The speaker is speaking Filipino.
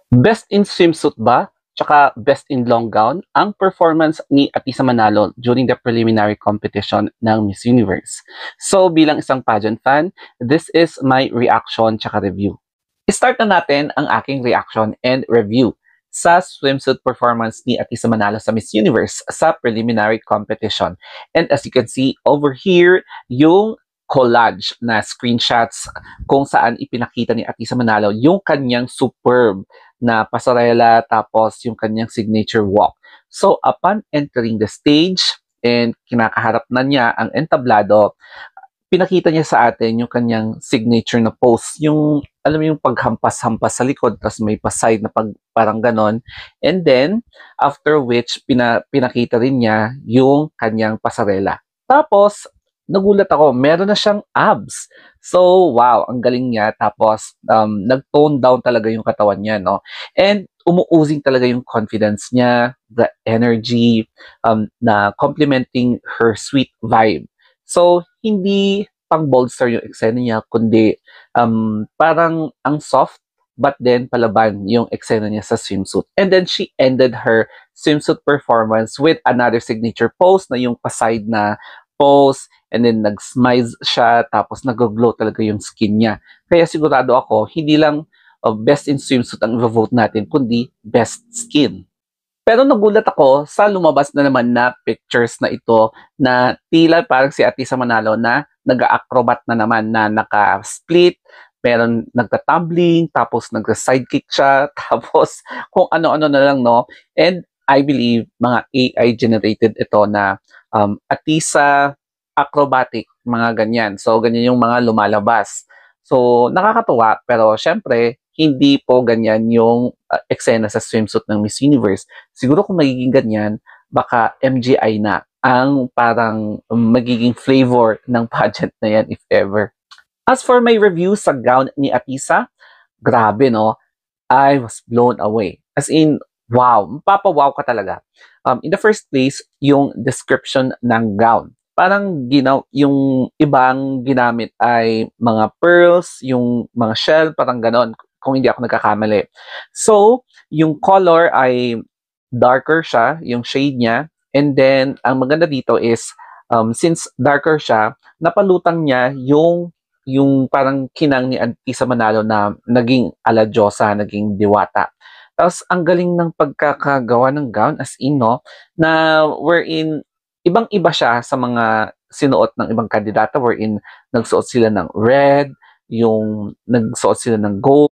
Best in swimsuit ba? Tsaka best in long gown ang performance ni Atisa Manalo during the preliminary competition ng Miss Universe. So bilang isang pageant fan, this is my reaction tsaka review. Start na natin ang aking reaction and review sa swimsuit performance ni Atisa Manalo sa Miss Universe sa preliminary competition. And as you can see over here, yung collage na screenshots kung saan ipinakita ni Atisa Manalo yung kanyang superb na pasarela tapos yung kanyang signature walk. So upon entering the stage and kinakaharap na niya ang entablado, pinakita niya sa atin yung kanyang signature na pose, yung alam mo yung paghampas-hampas sa likod tapos may pa-side na parang ganon. And then after which pinakita rin niya yung kanyang pasarela. Tapos nagulat ako, meron na siyang abs. So wow, ang galing niya. Tapos nag-tone down talaga yung katawan niya, no? And umuusing talaga yung confidence niya, the energy na complementing her sweet vibe. So, hindi pang bolster yung eksena niya, kundi parang ang soft, but then palaban yung eksena niya sa swimsuit. And then she ended her swimsuit performance with another signature pose na yung pa-side na pose, and then nag-smiles siya, tapos nag-glow talaga yung skin niya. Kaya sigurado ako, hindi lang best in swimsuit ang i-vote natin, kundi best skin. Pero nagulat ako sa lumabas na naman na pictures na ito na tila parang si Atisa Manalo na nag-acrobat na naman na naka-split, meron nagka-tumbling, tapos nagka-sidekick siya, tapos kung ano-ano na lang, no? And I believe mga AI generated ito na Atisa acrobatic, mga ganyan. So, ganyan yung mga lumalabas. So, nakakatuwa, pero syempre, hindi po ganyan yung eksena sa swimsuit ng Miss Universe. Siguro kung magiging ganyan, baka MGI na ang parang magiging flavor ng pageant na yan, if ever. As for my review sa gown ni Atisa, grabe, no? I was blown away. As in, wow, mapapawaw ka talaga. In the first place, yung description ng gown. Parang yung ibang ginamit ay mga pearls, yung mga shell, parang ganon, kung hindi ako nagkakamali. So, yung color ay darker siya, yung shade niya. And then, ang maganda dito is, since darker siya, napalutang niya yung parang kinang ni Atisa Manalo na naging aladyosa, naging diwata. Tapos, ang galing ng pagkakagawa ng gown, as in, no, na wherein, ibang-iba siya sa mga sinuot ng ibang kandidata, wherein nagsuot sila ng red, yung nagsuot sila ng gold,